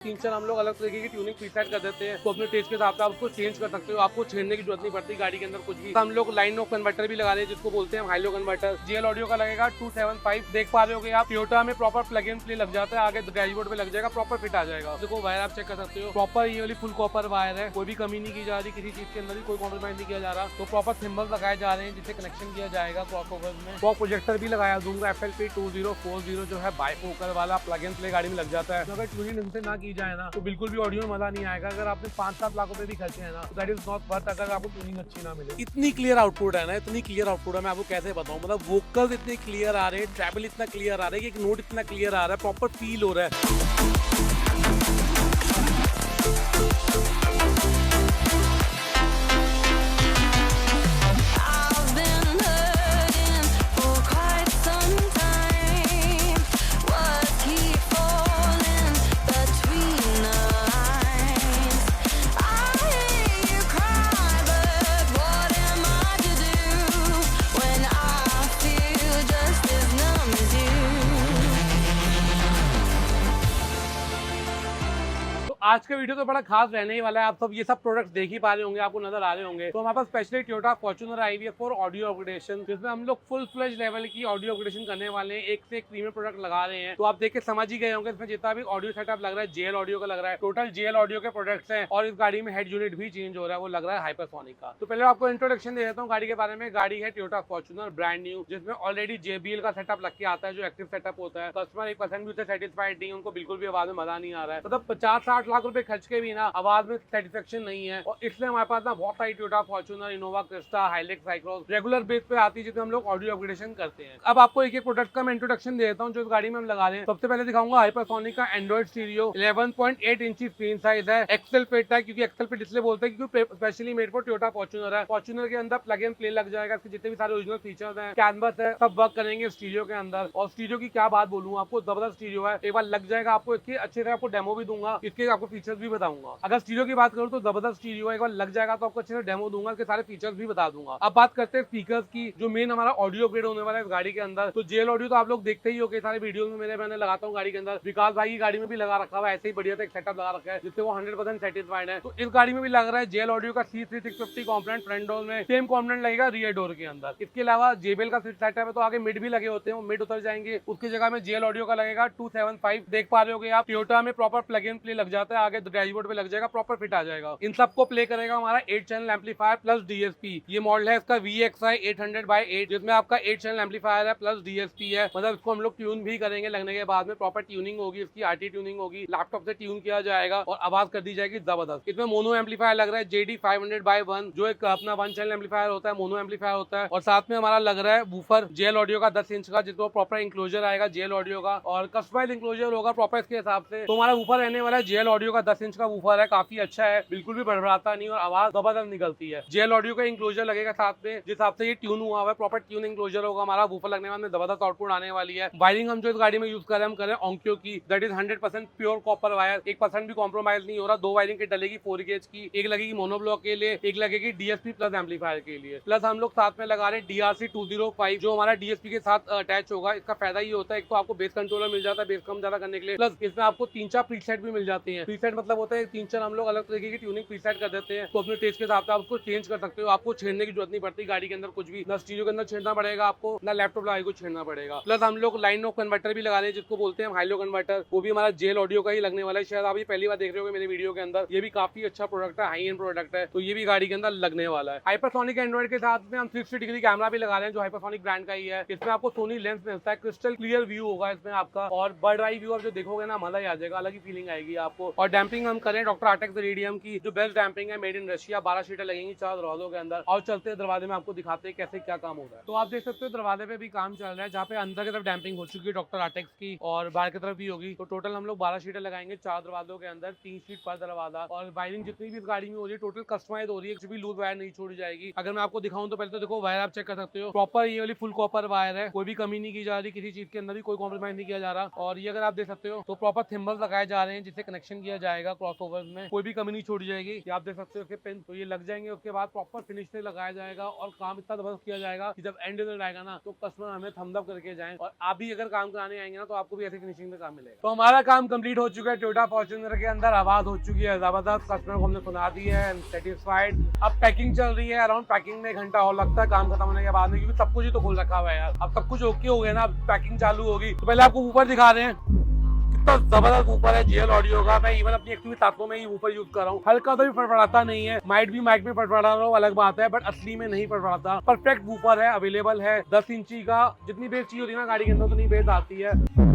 3-4 हम लोग अलग तरीके की ट्यूनिंग प्रीसेट कर देते हैं, तो अपने टेस्ट के हिसाब से आप उसको चेंज कर सकते हो। आपको छेड़ने की जरूरत नहीं पड़ती गाड़ी के अंदर कुछ भी। हम लोग लाइन ऑफ कन्वर्टर भी लगा रहे हैं, जिसको बोलते हैं हाइलो कन्वर्टर। जेएल ऑडियो का लगेगा 275, देख पा रहे हो आप। टोयोटा में प्रॉपर प्लग इन प्ले लग जाता है, आगे डैशबोर्ड पे लग जाएगा, प्रॉपर फिट आ जाएगा। देखो वायर आप चेक कर सकते हो, प्रॉपर ये वाली फुल कॉपर वायर है, कोई भी कमी नहीं की जा रही, किसी चीज के अंदर भी कोई कॉम्प्रोमाइज नहीं किया जा रहा। तो प्रॉपर सिंबल लगाए जा रहे हैं जिससे कनेक्शन किया जाएगा क्रॉसओवर में। फॉग प्रोजेक्टर भी लगाया दूंगा, FLP 2040 जो है बाइफोकल वाला प्लग इन प्ले गाड़ी में लग जाता है। तो अगर ट्यूनिंग ढंग से ना की जाए ना तो बिल्कुल भी ऑडियो में मजा नहीं आएगा। अगर आपने 5-7 लाख रुपए भी खर्चे हैं ना तो दैट इज नॉट वर्थ अगर आपको ट्यूनिंग अच्छी ना मिले। इतनी क्लियर आउटपुट है ना, इतनी क्लियर आउटपुट है, मैं आपको कैसे बताऊं। मतलब वोकल्स इतने क्लियर आ रहे हैं, ट्रैवल इतना क्लियर आ रहा है कि एक नोट इतना क्लियर आ रहा है, प्रॉपर फील हो रहा है। I've been hurting for quite some time. Words keep falling between the lines. I hear you cry, but what am I to do when I feel just as numb as you? तो आज का video तो बड़ा खास रहने ही वाला है। आप सब ये सब प्रोडक्ट्स देख ही पा रहे होंगे, आपको नजर आ रहे होंगे। तो हमारे पास स्पेशली टोयोटा फॉर्च्यूनर आई हुई है फॉर ऑडियो अपग्रेडेशन, जिसमें हम लोग फुल फ्लेज लेवल की ऑडियो अपग्रेडेशन करने वाले हैं। एक से एक प्रीमियम प्रोडक्ट लगा रहे हैं। तो आप देख के समझ ही गए होंगे इसमें जितना भी ऑडियो सेटअप लग रहा है जेएल ऑडियो का लग रहा है। टोटल जेएल ऑडियो के प्रोडक्ट्स हैं और इस गाड़ी में हेड यूनिट भी चेंज हो रहा है, वो लग रहा है हाइपरसोनिक का। तो पहले आपको इंट्रोडक्शन दे देता हूँ गाड़ी के बारे में। गाड़ी है टोयोटा फॉर्च्यूनर ब्रांड न्यू, जिसमें ऑलरेडी JBL का सेटअप लग के आता है, जो एक्टिव सेटअप होता है। कस्टमर 1% भी उससे सेटिस्फाइड नहीं, उनको बिल्कुल भी आवाज में मजा नहीं आ रहा है। मतलब 50-60 लाख रुपए खर्च के भी ना आवाज में सेटिस्फेक्शन नहीं है। और इसलिए हमारे पास ना बहुत सारी Toyota Fortuner, Innova Crysta, Hilux, साइक्रोस रेगुलर बेस पे आती है, जिसमें हम लोग ऑडियो अपग्रेडेशन करते हैं। अब आपको एक एक प्रोडक्ट का मैं इंट्रोडक्शन दे देता हूँ जो इस गाड़ी में हम लगा रहे हैं। सबसे पहले दिखाऊंगा हाइपरसोनिक का एंड्रॉइड स्टीरियो 11.8 इंची स्क्रीन साइज है, एक्सेल पेट है, क्योंकि एक्सेल पेट इसलिए बोलते हैं क्योंकि specially made for Toyota Fortuner है। फॉर्च्यूनर के अंदर प्लग इन प्ले लग जाएगा, इसके जितने भी सारे ओरिजिनल फीचर्स हैं, कैनवस है, सब वर्क करेंगे स्टीरियो के अंदर। और स्टीरियो की क्या बात बोलूँ आपको, जबरदस्त स्टीरियो है। एक बार लग जाएगा आपको, इसकी अच्छे से आपको डेमो भी दूंगा, इसके आपको फीचर्स भी बताऊंगा। अगर स्टीरियो की बात करूँ तो जबरदस्त स्टीरियो है, एक बार लग जाएगा तो आपको अच्छे से डेमो दूंगा, इसके सारे फीचर्स भी बता दूंगा। अब बात करते हैं स्पीकर्स की, जो मेन हमारा ऑडियो अपग्रेड होने वाला है इस गाड़ी के अंदर। तो जेएल ऑडियो तो आप लोग देखते ही हो, सारे वीडियो में मैंने लगाता हूँ गाड़ी के अंदर। विकास भाई की गाड़ी में भी लगा रखा हुआ है, ऐसे ही बढ़िया सा एक सेटअप लगा रखा है जिससे वो 100% सेटिस्फाइड है। तो इस गाड़ी में भी लग रहा है जेएल ऑडियो का C3650 कॉम्पोनेंट फ्रंट डोर में, सेम कॉम्पोनेंट लगेगा रियर डोर के अंदर। इसके अलावा JBL का सेटअप है, तो आगे मिड भी लगे होते हैं, वो मिड उतर जाएंगे, उसकी जगह में जेएल ऑडियो का लगेगा 275। देख पा रहे हो आप, टोयोटा में प्रॉपर प्लग इन प्ले लग जाता है, आगे डैशबोर्ड पे लग जाएगा, प्रॉपर फिट आ जाएगा। इन सबको प्ले करेगा हमारा 8 चैनल एम्पलीफायर प्लस DSP। ये मॉडल है इसका VXI 800/8, जिसमें आपका 8 चैनल एम्पलीफायर है प्लस DSP है। मतलब इसको हम लोग ट्यून भी करेंगे, लगने के बाद में प्रॉपर ट्यूनिंग होगी, इसकी RT ट्यूनिंग होगी, लैपटॉप से ट्यून किया जाएगा और आवाज कर दी जाएगी जबरदस्त। इसमें मोनो एम्पलीफायर लग रहा है JD 500/1, जो एक अपना 1 चैनल एम्पलीफायर होता है, मोनो एम्पलीफायर होता है। और साथ में हमारा लग रहा है वूफर जेएल ऑडियो का 10 इंच का, जिसको प्रॉपर इंक्लोजर आएगा जेएल ऑडियो का, और कस्टमाइज इंक्लोजर होगा प्रॉपर इसके हिसाब से। तो हमारा वूफर रहने वाला है जेएल ऑडियो का 10 इंच का वूफर है, काफी अच्छा है, बिल्कुल भी बड़बड़ाता नहीं और आवाज जबरदस्त निकलती है। जेएल ऑडियो का इंक्लोजर लगेगा साथ में, जिस हिसाब से ये ट्यून हुआ है, प्रॉपर ट्यून इंक्लोजर होगा हमारा। वूफर लगने के बाद में जबरदस्त आउटपुट आने वाली है। वायरिंग हम जो इस गाड़ी में यूज कर रहे हैं, हम कर रहे हैं ओंक्यो की, that is 100% pure copper wire, 1% भी कॉम्प्रोमाइज नहीं हो रहा। 2 वायरिंग की डलेगी 4 गेज की, एक लगेगी मोनोब्लॉक के लिए, एक लगेगी DSP प्लस एम्पलीफायर के लिए। प्लस हम लोग साथ में लगा रहे हैं DRC 205, जो हमारा DSP के साथ अटैच होगा। इसका फायदा ये होता है, एक तो आपको बेस कंट्रोलर मिल जाता है बेस कम ज्यादा करने के लिए, प्लस इसमें आपको 3-4 प्रीसेट भी मिल जाते हैं। प्रीसेट मतलब होता है 3-4 हम लोग अलग तरीके की ट्यूनिंग प्रीसेट कर देते हैं, तो अपने टेस्ट के हिसाब से आप उसको चेंज कर सकते हो। आपको छेड़ने की जरूरत नहीं पड़ती गाड़ी के अंदर कुछ भी, ना स्टीरियो के अंदर छेड़ना पड़ेगा आपको, ना लैपटॉप लगाई को छेड़ना पड़ेगा। प्लस हम लोग लाइन ऑफ कन्वर्टर भी लगा रहे हैं, जिसको बोलते हैं हाइलो कन्वर्टर, वो भी हमारा जेएल ऑडियो का ही लगने वाला है। शायद आप ये पहली बार देख रहे हो मेरे वीडियो के अंदर। ये भी काफी अच्छा प्रोडक्ट है, हाई एंड प्रोडक्ट है, तो ये भी गाड़ी के अंदर लगने वाला है। हाइपरसोनिक एंड्रॉइड के साथ में हम 360 डिग्री कैमरा भी लगा रहे हैं, जो हाइपरसोनिक ब्रांड का ही है। इसमें आपको सोनी लेंस मिलता है, क्रिस्टल क्लियर व्यू होगा इसमें आपका, और बर्ड आई व्यू आप जो देखोगे ना, मजा ही आ जाएगा, अलग ही फीलिंग आएगी आपको। और डैम्पिंग हम करें डॉक्टर आर्टेक्स रेडियम की, जो बेस्ट डैम्पिंग है, मेड इन रशिया। 12 सीटें लगेंगी 4 दरवाजों के अंदर। और चलते दरवाजे में आपको दिखाते हैं कैसे क्या काम हो रहा है। तो आप देख सकते हो दरवाजे पे भी काम चल रहा है, जहाँ पे अंदर की तरफ डैम्पिंग हो चुकी है डॉक्टर आर्टेक्स की, और बाहर की तरफ भी होगी। तो टोटल हम लोग 12 सीटें लगाएंगे 4 दरवाजों के अंदर, 3 सीट पर दरवाजा। और वायरिंग जितनी भी इस गाड़ी में हो रही है टोटल कस्टमाइज हो रही है, कुछ भी लूज वायर नहीं छोड़ी जाएगी। अगर मैं आपको दिखाऊं तो पहले तो देखो वायर आप चेक कर सकते हो, प्रॉपर ये वाली फुल कॉपर वायर है, कोई भी कमी नहीं की जा रही, किसी चीज के अंदर भी कोई कॉम्प्रोमाइज नहीं किया जा रहा। और ये अगर आप देख सकते हो तो प्रॉपर थिम्बल्स लगाए जा रहे हैं, जिससे कनेक्शन कैलिब्रेशन किया जाएगा क्रॉसओवर्स में, कोई भी कमी नहीं छोड़ी जाएगी। ये आप देख सकते हो कि पिन तो ये लग जाएंगे, उसके बाद प्रॉपर फिनिश से लगाया जाएगा और काम इतना जबरदस्त किया जाएगा कि जब एंड रिजल्ट आएगा ना तो कस्टमर हमें थम्स अप करके जाए। और आप भी अगर काम कराने आएंगे ना तो आपको भी ऐसी फिनिशिंग में काम मिलेगा। तो हमारा काम कंप्लीट हो चुका है। टोयोटा फॉर्च्यूनर के अंदर आवाज हो चुकी है जबरदस्त, कस्टमर को हमने सुना दी है, सेटिस्फाइड। अब पैकिंग चल रही है, अराउंड पैकिंग में 1 घंटा और लगता है काम खत्म होने के बाद में, क्योंकि सब कुछ ही तो खोल रखा हुआ है यार। अब सब कुछ ओके हो गया ना, अब पैकिंग चालू होगी। तो पहले आपको ऊपर दिखा रहे हैं, कितना जबरदस्त ऊपर है JL ऑडियो का। मैं इवन अपनी एक्टिव ताकों में ही ऊपर यूज कर रहा हूँ, हल्का तो भी फड़फड़ाता नहीं है। माइट भी माइक में फड़फड़ा रहा हूँ अलग बात है, बट असली में नहीं फड़फड़ाता। परफेक्ट ऊपर है, अवेलेबल है 10 इंची का। जितनी बेस चाहिए होती है ना गाड़ी के अंदर उतनी बेस आती है।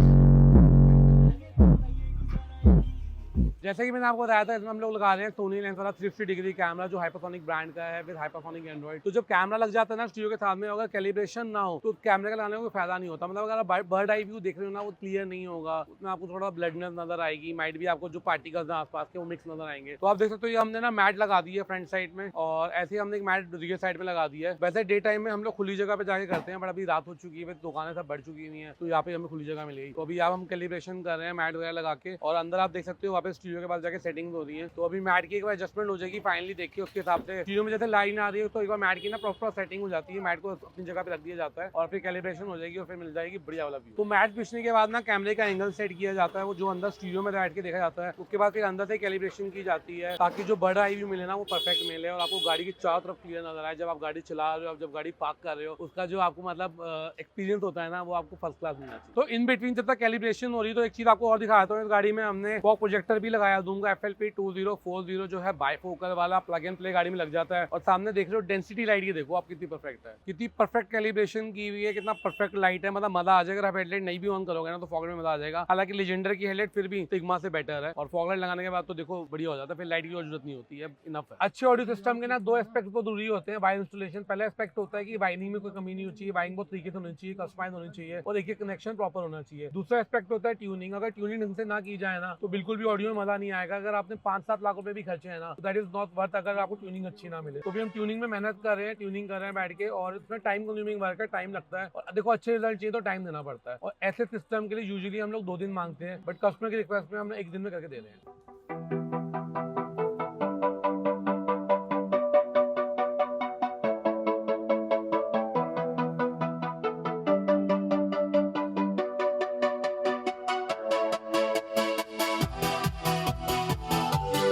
जैसे कि मैंने आपको बताया था, इसमें हम लोग लगा रहे हैं सोनी लेंस वाला 360 डिग्री कैमरा, जो हाइपरसोनिक ब्रांड का है विद हाइपरसोनिक एंड्रॉइड। तो जब कैमरा लग जाता है ना स्टूडियो के साथ में, अगर कैलिब्रेशन ना हो तो कैमरे का लगाने का कोई फायदा नहीं होता। मतलब अगर आप बर्ड आई व्यू देख रहे हो ना, वो क्लियर नहीं होगा, उसमें आपको थोड़ा ब्लडनेस नजर आएगी, माइट भी आपको जो पार्टिकल्स हैं आसपास के वो मिक्स नजर आएंगे। तो आप देख सकते हो ये हमने ना मैट लगा दी है फ्रंट साइड में, और ऐसे ही हमने एक मैट रियर साइड में लगा दिया है। वैसे डे टाइम में हम लोग खुली जगह पे जाके करते हैं, बट अभी रात हो चुकी है, दुकानें सब बढ़ चुकी हुई है, तो यहाँ पे हमें खुली जगह मिलेगी। तो अभी हम कैलिब्रेशन कर रहे हैं मैट वगैरह लगा के, और अंदर आप देख सकते हो वहाँ पे स्टूडियो के पास जाके सेटिंग हो रही है। तो अभी मैट की एक बार एडजस्टमेंट हो जाएगी फाइनली, देखिए उसके हिसाब से स्टूडियो में जैसे लाइन आ रही है तो एक बार मैट की ना प्रॉपर सेटिंग हो जाती है, मैट को अपनी जगह पे रख दिया जाता है और फिर कैलिब्रेशन हो जाएगी और फिर मिल जाएगी बढ़िया वाला व्यू। तो मैट पिछने के बाद ना कैमरे का एंगल सेट किया जाता है, वो जो अंदर स्टूडियो में बैठ के देखा जाता है। उसके बाद फिर अंदर से कैलिब्रेशन की जाती है ताकि जो बड़ा आई व्यू मिले ना वो परफेक्ट मिले और आपको गाड़ी की चारों तरफ क्लियर नजर आए। जब आप गाड़ी चला रहे हो, जब गाड़ी पार्क कर रहे हो, उसका जो आपको मतलब एक्सपीरियंस होता है ना, वो आपको फर्स्ट क्लास मिलना चाहिए। तो इन बिटवीन जब तक कैलिब्रेशन हो रही है तो एक चीज आपको और दिखाता हूँ, इस गाड़ी में हमने फॉग प्रोजेक्टर भी लगाया दूंगा, FLP 2040 जो है बाइफोकल वाला प्लग एंड प्ले गाड़ी में लग जाता है। और सामने देख रहे हो डेंसिटी लाइट, ये देखो आप कितनी परफेक्ट है, कितनी परफेक्ट कैलिब्रेशन की हुई है, कितना परफेक्ट लाइट है। मतलब मजा आ जाएगा। आप हेडलाइट नहीं भी ऑन करोगे ना तो फॉग लाइट में मजा आ जाएगा। हालांकि लेजेंडर की हेडलाइट फिर भी सिग्मा से बेटर है, और फॉग लाइट लगाने के बाद तो देखो बढ़िया हो जाता है, फिर लाइट की जरूरत नहीं होती है, इनफ है। अच्छे ऑडियो सिस्टम के ना 2 एस्पेक्ट बहुत जरूरी होते हैं वायर इंस्टॉलेशन। पहला एस्पेक्ट होता है कि वायरिंग में कोई कमी नहीं होनी चाहिए, वायरिंग बहुत तरीके से होनी चाहिए, कस्टमाइज होनी चाहिए, और एक कनेक्शन प्रॉपर होना चाहिए। दूसरा एस्पेक्ट होता है ट्यूनिंग। अगर ट्यूनिंग ढंग से ना की जाए ना तो बिल्कुल भी ऑडियो में मजा नहीं आएगा। अगर आपने 5-7 लाख रुपए भी खर्चे हैं ना तो दैट इज नॉट वर्थ अगर आपको ट्यूनिंग अच्छी ना मिले। तो भी हम ट्यूनिंग में मेहनत कर रहे हैं, ट्यूनिंग कर रहे हैं बैठ के, और इसमें टाइम कंज्यूमिंग वर्क है, टाइम लगता है। और देखो अच्छे रिजल्ट चाहिए तो टाइम देना पड़ता है, और ऐसे सिस्टम के लिए यूजुअली हम लोग 2 दिन मांगते हैं, बट कस्टमर की रिक्वेस्ट में हम 1 दिन में करके दे रहे हैं।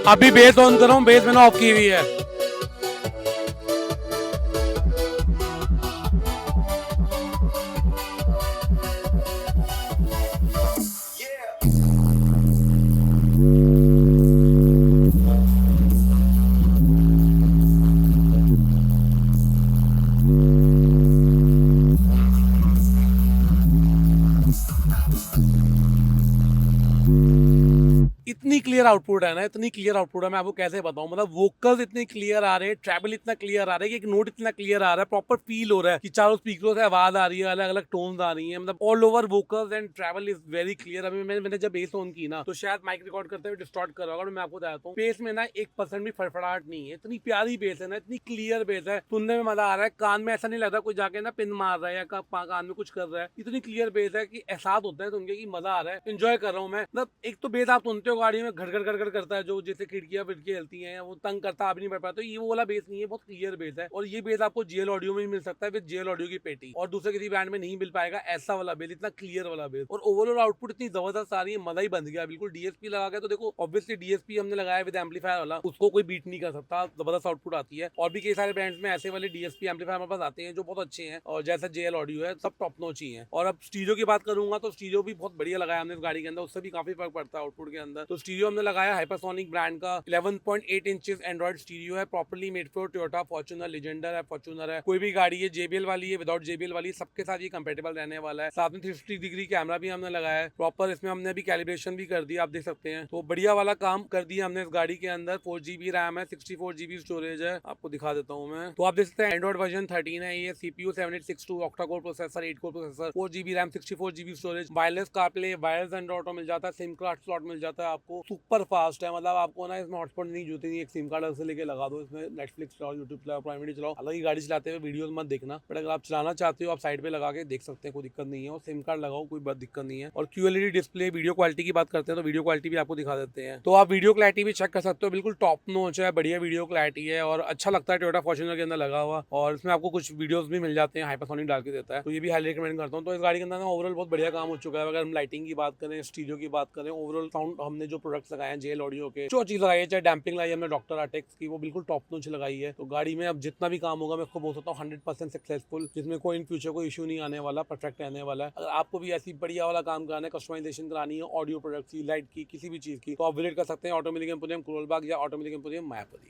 अभी बेस ऑन कर रहा हूँ, बेस मैंने ऑफ की हुई है। इतनी क्लियर आउटपुट है ना, इतनी क्लियर आउटपुट है, मैं आपको कैसे बताऊं। मतलब वोकल्स इतने क्लियर आ रहे हैं, ट्रैवल इतना क्लियर आ रहा है कि एक नोट इतना क्लियर आ रहा है, प्रॉपर फील हो रहा है कि चारों स्पीकरों से आवाज आ रही है, अलग अलग टोन्स आ रही है। मतलब all over vocals and travel is very clear. अभी मैंने जब बेस ऑन की ना तो शायद माइक रिकॉर्ड करते हुए डिस्टॉर्ट कर रहा होगा, मैं आपको बताता हूँ बेस में ना 1% भी फड़फड़ाहट नहीं है। इतनी प्यारी बेस है ना, इतनी क्लियर बेस है, सुनने में मजा आ रहा है। कान में ऐसा नहीं लगता कोई जाके ना पिन मार रहा है या कान में कुछ कर रहा है। इतनी क्लियर बेस है कि एहसास होता है सुन के कि मजा आ रहा है, एंजॉय कर रहा हूँ मैं। मतलब एक तो बेस आप सुनते हो गाड़ी में घड़ घड़ करता है, जो जैसे खिड़कियां विड़कियां हिलती हैं, वो तंग करता, आप नहीं पढ़ पाते। तो ये वो वाला बेस नहीं है, बहुत क्लियर बेस है। और ये बेस आपको JL ऑडियो में ही मिल सकता है विद JL ऑडियो की पेटी, और दूसरे किसी ब्रांड में नहीं मिल पाएगा ऐसा वाला बेस, इतना क्लियर वाला बेस। और ओवरऑल आउटपुट इतनी जबरदस्त आ रही है, मजा ही बन गया बिल्कुल। DSP लगा के तो देखो, ऑब्वियसली DSP हमने लगाया विद एम्पलीफायर वाला, उसको कोई बीट नहीं कर सकता, जबरदस्त आउटपुट आती है। और भी कई सारे ब्रांड्स में ऐसे वाले DSP एम्पलीफायर हमारे पास आते हैं जो बहुत अच्छे हैं, और जैसा JL ऑडियो है, सब टॉप नॉच ही है। और अब स्टीरियो की बात करूंगा तो स्टीरियो भी बहुत बढ़िया लगाया हमने इस गाड़ी के अंदर, उससे भी काफी फर्क पड़ता है आउटपुट के अंदर। तो स्टीरियो हमने लगाया हाइपरसोनिक ब्रांड का 11.8 इंचेस एंड्रॉइड स्टीरियो है, properly made for Toyota Fortuner, Legender है, फॉर्च्यूनर है, कोई भी गाड़ी है, JBL वाली है, विदाउट JBL वाली, सबके साथ ये कंपेटेबल रहने वाला है। साथ में 360 डिग्री कैमरा भी हमने लगाया है प्रॉपर, इसमें हमने अभी कैलिब्रेशन भी कर दिया, आप देख सकते हैं। तो बढ़िया वाला काम कर दिया हमने इस गाड़ी के अंदर। 4GB रैम है, 64GB स्टोरेज है, आपको दिखा देता हूँ मैं। तो आप देख सकते हैं एंड्रॉइड वर्जन 13 है, ये CPU 7862 octa core processor, 8 core processor, 4GB RAM, 64GB storage, wireless CarPlay, wireless Android auto मिल जाता है, सिम कार्ड स्लॉट मिल जाता है आपको, सुपर सुपर फास्ट है, मतलब आपको ना इसमें हॉटस्पॉट नहीं जरूरत नहीं, एक सिम कार्ड अलग से लेके लगा दो, इसमें नेटफ्लिक्स चलाओ, यूट्यूब चलाओ, प्राइम वीडियो चलाओ। हालांकि गाड़ी चलाते हुए वीडियोस मत देखना, बट अगर आप चलाना चाहते हो आप साइड पे लगा के देख सकते हैं, कोई दिक्कत नहीं है। और सिम कार्ड लगाओ, कोई बात दिक्कत नहीं है। और QLED डिस्प्ले, वीडियो क्वालिटी की बात करते हैं तो वीडियो क्वालिटी भी आपको दिखा देते हैं, तो आप वीडियो क्लैरिटी भी चेक कर सकते हो, बिल्कुल टॉप नॉच है, बढ़िया वीडियो क्लैरिटी है और अच्छा लगता है टोयोटा फॉर्च्यूनर के अंदर लगा हुआ। और इसमें आपको कुछ वीडियोस भी मिल जाते हैं, हाइपरसोनिक डाल के देता है, तो ये भी हाईली रिकमेंड करता हूँ। तो इस गाड़ी के अंदर ना ओवरऑल बहुत बढ़िया काम हो चुका है। अगर हम लाइटिंग की बात करें, स्टीरियो की बात करें, ओवरऑल साउंड, हमने जो प्रोडक्ट्स लगाए हैं JL ऑडियो के, जो चीज लगाई है, चाहे डैम्पिंग लगाई है हमने डॉक्टर आर्टेक्स की, वो बिल्कुल टॉप नॉच लगाई है। तो गाड़ी में अब जितना भी काम होगा मैं उसको बोल सकता हूँ 100% सक्सेसफुल, जिसमें कोई इन फ्यूचर कोई इशू नहीं आने वाला, परफेक्ट रहने वाला है। अगर आपको भी ऐसी बढ़िया वाला काम कराना है, कस्टमाइजेशन करानी है ऑडियो प्रोडक्ट्स की, लाइट की, किसी भी चीज की, तो आप विजिट कर सकते हैं ऑटोमेटिक एम्पोरियम कोलबाग या ऑटोमेटिक एम्पोरियम मायापुरी।